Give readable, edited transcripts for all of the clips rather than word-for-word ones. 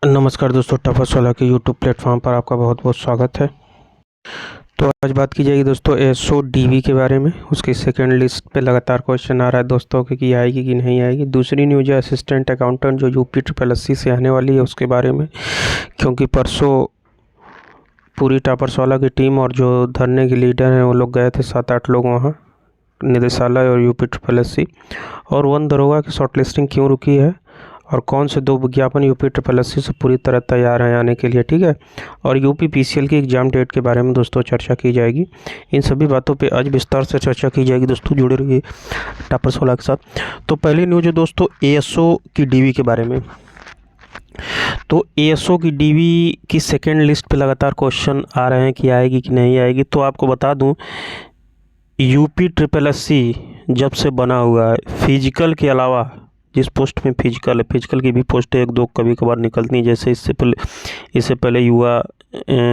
नमस्कार दोस्तों, टफस वाला के यूट्यूब प्लेटफॉर्म पर आपका बहुत बहुत स्वागत है। तो आज बात की जाएगी दोस्तों एसओ डीवी के बारे में। उसकी सेकंड लिस्ट पे लगातार क्वेश्चन आ रहा है दोस्तों कि आएगी कि नहीं आएगी। दूसरी न्यूज़ है असिस्टेंट अकाउंटेंट जो यूपी SSC से आने वाली है उसके बारे में, क्योंकि परसों पूरी टॉपर्स वाला की टीम और जो धरने के लीडर हैं वो लोग गए थे 7-8 लोग वहाँ निदेशालय और यूपी SSC। और वन दरोगा की शॉर्टलिस्टिंग क्यों रुकी है और कौन से 2 विज्ञापन यूपी SSC से पूरी तरह तैयार हैं आने के लिए, ठीक है। और यूपी PCL की एग्ज़ाम डेट के बारे में दोस्तों चर्चा की जाएगी। इन सभी बातों पे आज विस्तार से चर्चा की जाएगी दोस्तों, जुड़े रहिए टॉपर्स वाला के साथ। तो पहली न्यूज़ है दोस्तों एएसओ की डीवी के बारे में। तो एएसओ की डीवी की सेकेंड लिस्ट पे लगातार क्वेश्चन आ रहे हैं कि आएगी कि नहीं आएगी। तो आपको बता दूं यूपी SSC जब से बना हुआ है, फिजिकल के अलावा जिस पोस्ट में फिजिकल है, फिजिकल की भी पोस्ट 1-2 कभी कभार निकलती हैं। जैसे इससे पहले युवा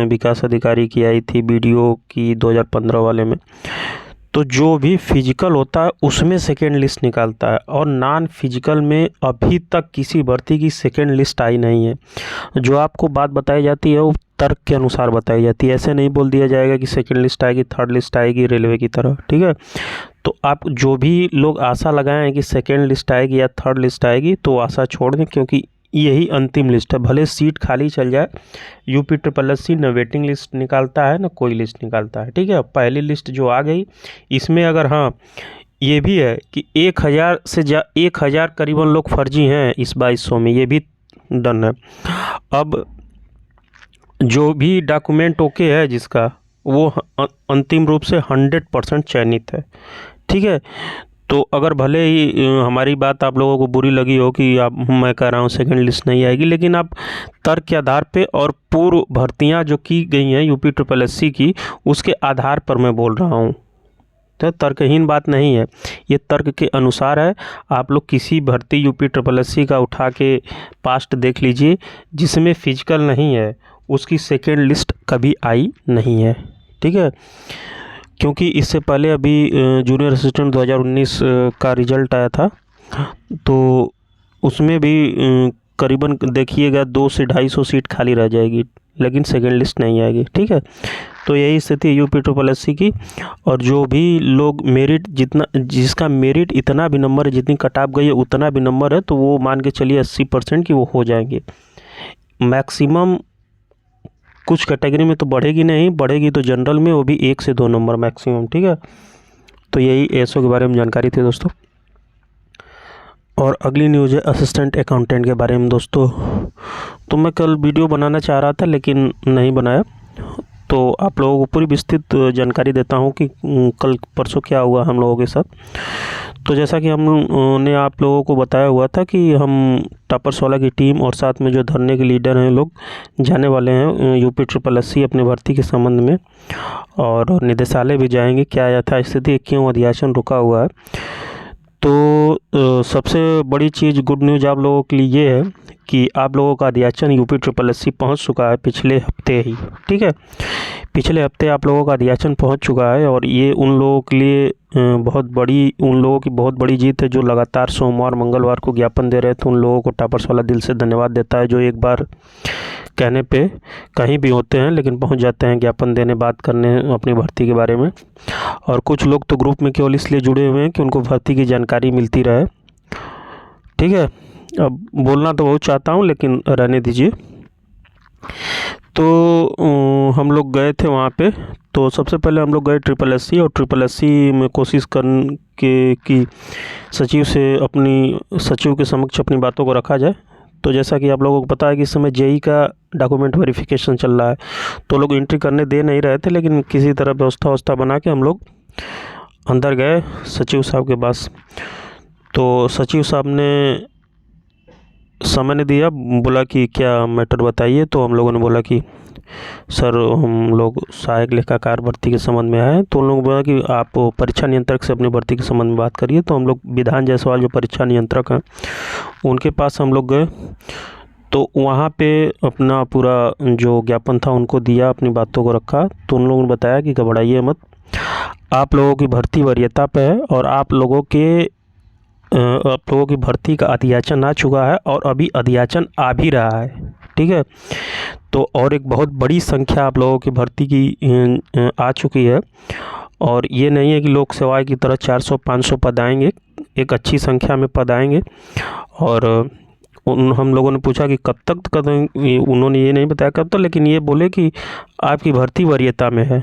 विकास अधिकारी की आई थी, BDO की 2015 वाले में। तो जो भी फिजिकल होता है उसमें सेकेंड लिस्ट निकालता है, और नॉन फिजिकल में अभी तक किसी भर्ती की सेकेंड लिस्ट आई नहीं है। जो आपको बात बताई जाती है वो तर्क के अनुसार बताई जाती है। ऐसे नहीं बोल दिया जाएगा कि सेकेंड लिस्ट आएगी, थर्ड लिस्ट आएगी रेलवे की तरह, ठीक है। तो आप जो भी लोग आशा लगाएं कि सेकेंड लिस्ट आएगी या थर्ड लिस्ट आएगी, तो आशा छोड़ दें, क्योंकि यही अंतिम लिस्ट है। भले सीट खाली चल जाए, यूपी SSC न वेटिंग लिस्ट निकालता है न कोई लिस्ट निकालता है, ठीक है। पहली लिस्ट जो आ गई इसमें अगर हाँ ये भी है कि 1000 करीबन लोग फर्जी हैं इस 2200 में, ये भी डन है। अब जो भी डॉक्यूमेंट ओके है जिसका, वो अंतिम रूप से 100% चयनित है, ठीक है। तो अगर भले ही हमारी बात आप लोगों को बुरी लगी हो कि मैं कह रहा हूँ सेकंड लिस्ट नहीं आएगी, लेकिन आप तर्क के आधार पे और पूर्व भर्तियां जो की गई हैं यूपी SSC की, उसके आधार पर मैं बोल रहा हूँ। तो तर्कहीन बात नहीं है, ये तर्क के अनुसार है। आप लोग किसी भर्ती यूपी SSC का उठा के पास्ट देख लीजिए, जिसमें फिजिकल नहीं है उसकी सेकेंड लिस्ट कभी आई नहीं है, ठीक है। क्योंकि इससे पहले अभी जूनियर असिस्टेंट 2019 का रिजल्ट आया था, तो उसमें भी करीबन देखिएगा 200 से 250 सीट खाली रह जाएगी, लेकिन सेकेंड लिस्ट नहीं आएगी, ठीक है। तो यही स्थिति है यूपी SSC की। और जो भी लोग मेरिट जिसका मेरिट इतना भी नंबर है, जितनी कट ऑफ गई है उतना भी नंबर है, तो वो मान के चलिए 80% की वो हो जाएंगे। मैक्सिमम कुछ कैटेगरी में तो बढ़ेगी नहीं, बढ़ेगी तो जनरल में, वो भी 1 से 2 नंबर मैक्सिमम, ठीक है। तो यही एएसओ के बारे में जानकारी थी दोस्तों। और अगली न्यूज़ है असिस्टेंट अकाउंटेंट के बारे में दोस्तों। तो मैं कल वीडियो बनाना चाह रहा था लेकिन नहीं बनाया, तो आप लोगों को पूरी विस्तृत जानकारी देता हूं कि कल परसों क्या हुआ हम लोगों के साथ। तो जैसा कि हमने आप लोगों को बताया हुआ था कि हम टॉपर्स वाला की टीम और साथ में जो धरने के लीडर हैं लोग जाने वाले हैं यूपी SSC अपनी भर्ती के संबंध में, और निदेशालय भी जाएंगे क्या यथास्थिति क्यों अध्यासन रुका हुआ है। तो सबसे बड़ी चीज़ गुड न्यूज़ आप लोगों के लिए ये है कि आप लोगों का अध्याचन यूपी SSC पहुंच चुका है पिछले हफ्ते ही, ठीक है। पिछले हफ्ते आप लोगों का अध्याचन पहुंच चुका है, और ये उन लोगों के लिए उन लोगों की बहुत बड़ी जीत है जो लगातार सोमवार मंगलवार को ज्ञापन दे रहे थे। उन लोगों को टॉपर्स वाला दिल से धन्यवाद देता है, जो एक बार कहने पे कहीं भी होते हैं लेकिन पहुंच जाते हैं ज्ञापन देने, बात करने अपनी भर्ती के बारे में। और कुछ लोग तो ग्रुप में केवल इसलिए जुड़े हुए हैं कि उनको भर्ती की जानकारी मिलती रहे, ठीक है। अब बोलना तो बहुत चाहता हूँ लेकिन रहने दीजिए। तो हम लोग गए थे वहाँ पे। तो सबसे पहले हम लोग गए SSC, और SSC में कोशिश करके कि सचिव के समक्ष अपनी बातों को रखा जाए। तो जैसा कि आप लोगों को पता है कि इस समय जेई का डॉक्यूमेंट वेरिफिकेशन चल रहा है, तो लोग एंट्री करने दे नहीं रहे थे, लेकिन किसी तरह व्यवस्था बना के हम लोग अंदर गए सचिव साहब के पास। तो सचिव साहब ने समय ने दिया, बोला कि क्या मैटर बताइए। तो हम लोगों ने बोला कि सर हम लोग सहायक लेखाकार भर्ती के संबंध में आए हैं। तो उन लोगों ने बोला कि आप परीक्षा नियंत्रक से अपनी भर्ती के संबंध में बात करिए। तो हम लोग विधान जायसवाल जो परीक्षा नियंत्रक हैं उनके पास हम लोग गए। तो वहाँ पे अपना पूरा जो ज्ञापन था उनको दिया, अपनी बातों को रखा। तो उन लोगों ने बताया कि घबराइए मत, आप लोगों की भर्ती वरीयता पे है, और आप लोगों की भर्ती का अध्याचन आ चुका है और अभी अध्याचन आ भी रहा है, ठीक है। तो और एक बहुत बड़ी संख्या आप लोगों की भर्ती की आ चुकी है, और ये नहीं है कि लोक सेवाएं की तरह 400-500 पद आएंगे, एक अच्छी संख्या में पद आएंगे। और हम लोगों ने पूछा कि कब तक उन्होंने ये नहीं बताया कब तक, लेकिन ये बोले कि आपकी भर्ती वरीयता में है,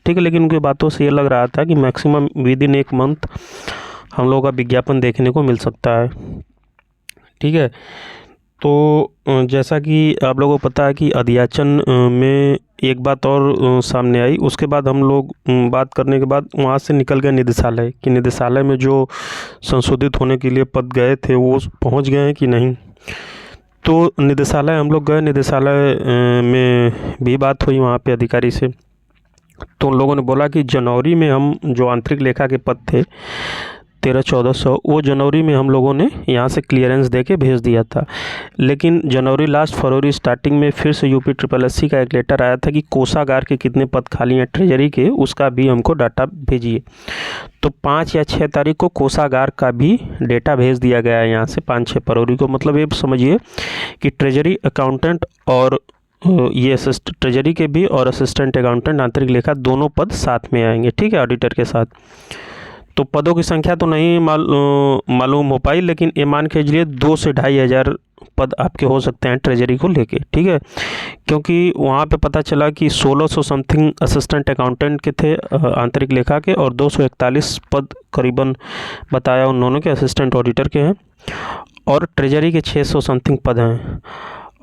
ठीक है। लेकिन उनकी बातों से ये लग रहा था कि मैक्सिमम विद इन 1 मंथ हम लोगों का विज्ञापन देखने को मिल सकता है, ठीक है। तो जैसा कि आप लोगों को पता है कि अध्याचन में एक बात और सामने आई। उसके बाद हम लोग बात करने के बाद वहाँ से निकल गए निदेशालय, कि निदेशालय में जो संशोधित होने के लिए पद गए थे वो पहुँच गए हैं कि नहीं। तो निदेशालय हम लोग गए, निदेशालय में भी बात हुई वहाँ पे अधिकारी से। तो उन लोगों ने बोला कि जनवरी में हम जो आंतरिक लेखा के पद थे 1300-1400, वो जनवरी में हम लोगों ने यहाँ से क्लियरेंस दे के भेज दिया था। लेकिन जनवरी लास्ट फरवरी स्टार्टिंग में फिर से यूपी SSS का एक लेटर आया था कि कोषागार के कितने पद खाली हैं ट्रेजरी के, उसका भी हमको डाटा भेजिए। तो 5 या 6 तारीख को कोषागार का भी डेटा भेज दिया गया है यहाँ से 5-6 फरवरी को। मतलब ये समझिए कि ट्रेजरी अकाउंटेंट और ये ट्रेजरी के भी और असिस्टेंट अकाउंटेंट आंतरिक लेखा दोनों पद साथ में आएंगे, ठीक है, ऑडिटर के साथ। तो पदों की संख्या तो नहीं मालूम हो पाई, लेकिन ये मान के चलिए 2 से 2,500 पद आपके हो सकते हैं ट्रेजरी को लेके, ठीक है। क्योंकि वहाँ पे पता चला कि 1600 समथिंग असिस्टेंट अकाउंटेंट के थे आंतरिक लेखा के, और 241 पद करीबन बताया उन्होंने कि असिस्टेंट ऑडिटर के हैं, और ट्रेजरी के 600 समथिंग पद हैं।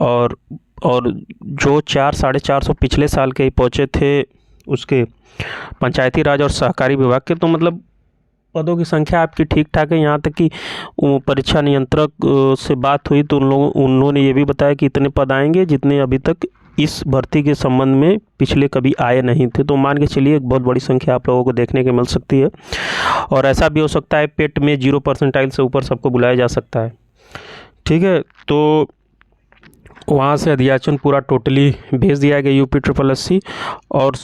और जो 400-450 पिछले साल के ही पहुँचे थे उसके पंचायती राज और सहकारी विभाग के। तो मतलब पदों की संख्या आपकी ठीक ठाक है। यहाँ तक कि परीक्षा नियंत्रक से बात हुई तो उन्होंने ये भी बताया कि इतने पद आएंगे जितने अभी तक इस भर्ती के संबंध में पिछले कभी आए नहीं थे। तो मान के चलिए एक बहुत बड़ी संख्या आप लोगों को देखने को मिल सकती है। और ऐसा भी हो सकता है पेट में 0 परसेंटाइल से ऊपर सबको बुलाया जा सकता है, ठीक है। तो वहाँ से अध्याचन पूरा टोटली भेज दिया गया यूपी SSS। और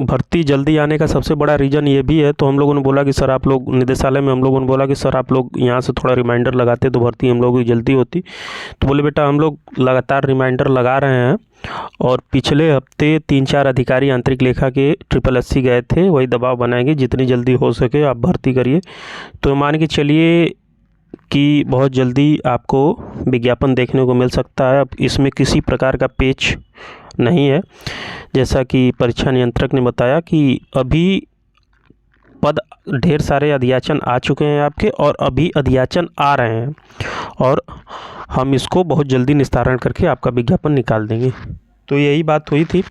भर्ती जल्दी आने का सबसे बड़ा रीज़न ये भी है। तो हम लोगों ने बोला कि सर आप लोग निदेशालय में हम लोगों ने बोला कि सर आप लोग यहाँ से थोड़ा रिमाइंडर लगाते तो भर्ती हम लोगों की जल्दी होती। तो बोले बेटा हम लोग लगातार रिमाइंडर लगा रहे हैं, और पिछले हफ्ते 3-4 अधिकारी आंतरिक लेखा के SSS गए थे, वही दबाव बनाएंगे जितनी जल्दी हो सके आप भर्ती करिए। तो मान के चलिए कि बहुत जल्दी आपको विज्ञापन देखने को मिल सकता है। अब इसमें किसी प्रकार का पेच नहीं है, जैसा कि परीक्षा नियंत्रक ने बताया कि अभी पद ढेर सारे अध्याचन आ चुके हैं आपके, और अभी अध्याचन आ रहे हैं, और हम इसको बहुत जल्दी निस्तारण करके आपका विज्ञापन निकाल देंगे। तो यही बात हुई थी।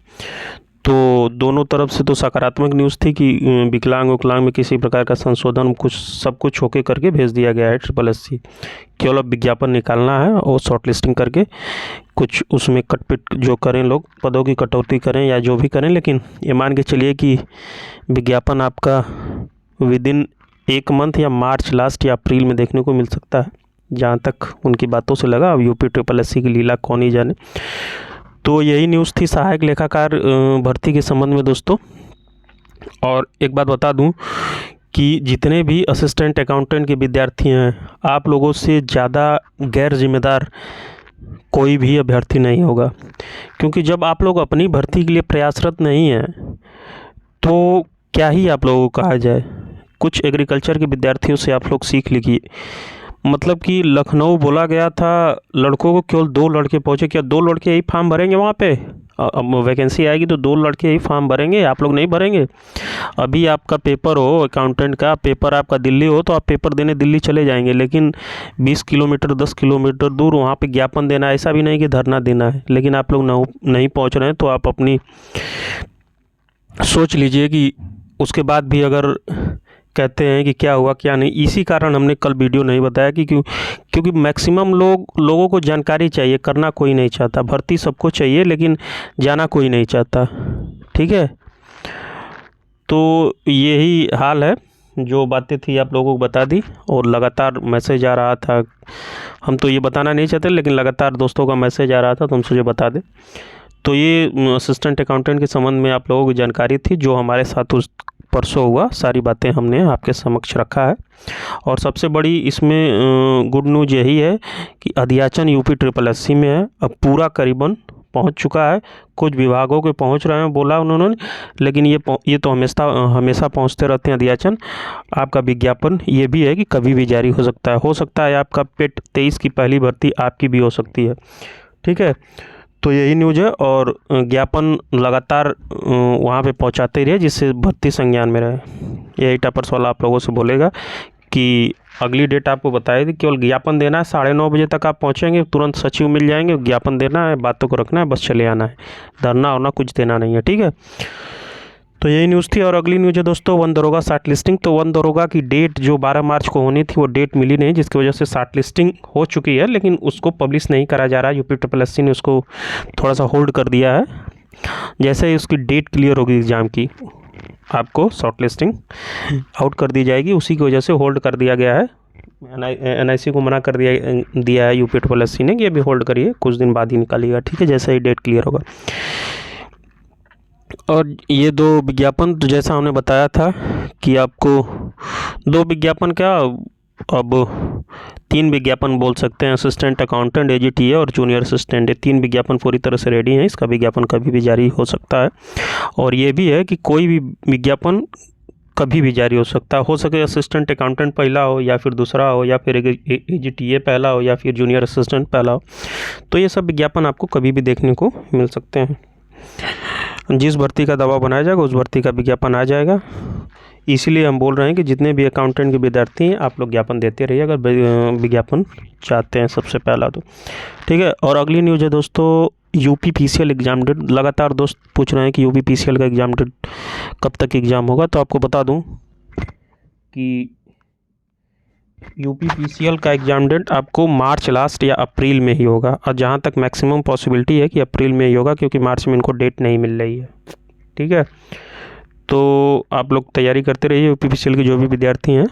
तो दोनों तरफ से तो सकारात्मक न्यूज़ थी कि विकलांग में किसी प्रकार का संशोधन सब कुछ होके करके भेज दिया गया है SSS। केवल अब विज्ञापन निकालना है और शॉर्ट लिस्टिंग करके कुछ उसमें कटपिट जो करें लोग, पदों की कटौती करें या जो भी करें, लेकिन ये मान के चलिए कि विज्ञापन आपका विद इन 1 मंथ या मार्च लास्ट या अप्रैल में देखने को मिल सकता है, जहाँ तक उनकी बातों से लगा। अब यूपी SSS की लीला कौन ही जाने। तो यही न्यूज़ थी सहायक लेखाकार भर्ती के संबंध में दोस्तों। और एक बात बता दूं कि जितने भी असिस्टेंट अकाउंटेंट के विद्यार्थी हैं, आप लोगों से ज़्यादा गैर जिम्मेदार कोई भी अभ्यर्थी नहीं होगा। क्योंकि जब आप लोग अपनी भर्ती के लिए प्रयासरत नहीं हैं तो क्या ही आप लोगों को कहा जाए। कुछ एग्रीकल्चर के विद्यार्थियों से आप लोग सीख लीजिए। मतलब कि लखनऊ बोला गया था लड़कों को केवल 2 लड़के पहुँचे, क्या 2 लड़के यही फॉर्म भरेंगे वहाँ पे? अब वैकेंसी आएगी तो 2 लड़के यही फॉर्म भरेंगे, आप लोग नहीं भरेंगे? अभी आपका पेपर हो अकाउंटेंट का, पेपर आपका दिल्ली हो तो आप पेपर देने दिल्ली चले जाएंगे, लेकिन 20 किलोमीटर 10 किलोमीटर दूर वहाँ पे ज्ञापन देना, ऐसा भी नहीं कि धरना देना है, लेकिन आप लोग नहीं पहुँच रहे हैं। तो आप अपनी सोच लीजिए कि उसके बाद भी अगर कहते हैं कि क्या हुआ क्या नहीं। इसी कारण हमने कल वीडियो नहीं बताया कि क्योंकि मैक्सिमम लोगों को जानकारी चाहिए, करना कोई नहीं चाहता। भर्ती सबको चाहिए लेकिन जाना कोई नहीं चाहता, ठीक है। तो यही हाल है, जो बातें थी आप लोगों को बता दी। और लगातार मैसेज आ रहा था, हम तो ये बताना नहीं चाहते लेकिन लगातार दोस्तों का मैसेज आ रहा था तो हम सोचे बता दें। तो ये असिस्टेंट अकाउंटेंट के संबंध में आप लोगों को जानकारी थी, जो हमारे साथ उस परसों हुआ, सारी बातें हमने आपके समक्ष रखा है। और सबसे बड़ी इसमें गुड न्यूज़ यही है कि अध्याचन यूपी SSSC में है, अब पूरा करीबन पहुंच चुका है। कुछ विभागों के पहुंच रहे हैं बोला उन्होंने, लेकिन ये तो हमेशा पहुंचते रहते हैं अध्याचन। आपका विज्ञापन ये भी है कि कभी भी जारी हो सकता है आपका पेट 23 की पहली भर्ती आपकी भी हो सकती है। ठीक है, तो यही न्यूज़ है। और ज्ञापन लगातार वहाँ पे पहुँचाते ही रहे, जिससे भर्ती संज्ञान में रहे। यही टॉपर्स वाला आप लोगों से बोलेगा कि अगली डेट आपको बताई थी, केवल ज्ञापन देना है। 9:30 बजे तक आप पहुँचेंगे, तुरंत सचिव मिल जाएंगे, ज्ञापन देना है, बातों को रखना है, बस चले आना है, धरना होना कुछ देना नहीं है। ठीक है, तो यही न्यूज़ थी। और अगली न्यूज़ है दोस्तों, वन दरोगा शार्ट लिस्टिंग। तो वन दरोगा की डेट जो 12 मार्च को होनी थी, वो डेट मिली नहीं, जिसकी वजह से शार्ट लिस्टिंग हो चुकी है, लेकिन उसको पब्लिश नहीं करा जा रहा है। यूपी SSSC ने उसको थोड़ा सा होल्ड कर दिया है। जैसे ही उसकी डेट क्लियर होगी एग्ज़ाम की, आपको शॉर्ट लिस्टिंग आउट कर दी जाएगी। उसी की वजह से होल्ड कर दिया गया है। NIC को मना कर दिया है यूपी SSSC ने कि अभी होल्ड करिए, कुछ दिन बाद ही निकालिएगा। ठीक है, जैसे ही डेट क्लियर होगा। और ये 2 विज्ञापन, तो जैसा हमने बताया था कि आपको 2 विज्ञापन क्या, अब 3 विज्ञापन बोल सकते हैं। असिस्टेंट अकाउंटेंट, AGTA और जूनियर असिस्टेंट, ये 3 विज्ञापन पूरी तरह से रेडी हैं। इसका विज्ञापन कभी भी जारी हो सकता है। और ये भी है कि कोई भी विज्ञापन कभी भी जारी हो सकता है। हो सके असिस्टेंट अकाउंटेंट पहला हो, या फिर दूसरा हो, या फिर AGTA पहला हो, या फिर जूनियर असिस्टेंट पहला हो। तो ये सब विज्ञापन आपको कभी भी देखने को मिल सकते हैं। जिस भर्ती का दबाव बनाया जाएगा, उस भर्ती का विज्ञापन आ जाएगा। इसीलिए हम बोल रहे हैं कि जितने भी अकाउंटेंट के विद्यार्थी हैं, आप लोग ज्ञापन देते रहिए अगर विज्ञापन चाहते हैं सबसे पहला तो। ठीक है, और अगली न्यूज़ है दोस्तों, यूपी PCL एग्ज़ाम डेट। लगातार दोस्त पूछ रहे हैं कि यूपी PCL का एग्ज़ाम डेट कब तक एग्ज़ाम होगा। तो आपको बता दूं कि यूपी PCL का एग्ज़ाम डेट आपको मार्च लास्ट या अप्रैल में ही होगा। और जहां तक मैक्सिमम पॉसिबिलिटी है कि अप्रैल में ही होगा, क्योंकि मार्च में इनको डेट नहीं मिल रही है। ठीक है, तो आप लोग तैयारी करते रहिए, यूपी PCL के जो भी विद्यार्थी हैं।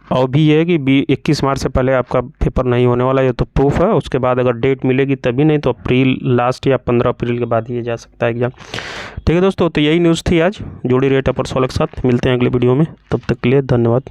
और भी ये है कि 21 मार्च से पहले आपका पेपर नहीं होने वाला, ये तो प्रूफ है। उसके बाद अगर डेट मिलेगी तभी, नहीं तो अप्रैल लास्ट या 15 अप्रैल के बाद ये जा सकता है एग्ज़ाम। ठीक है दोस्तों, तो यही न्यूज़ थी आज। जुड़ी रहिए टॉपर्स वाले के साथ, मिलते हैं अगले वीडियो में, तब तक के लिए धन्यवाद।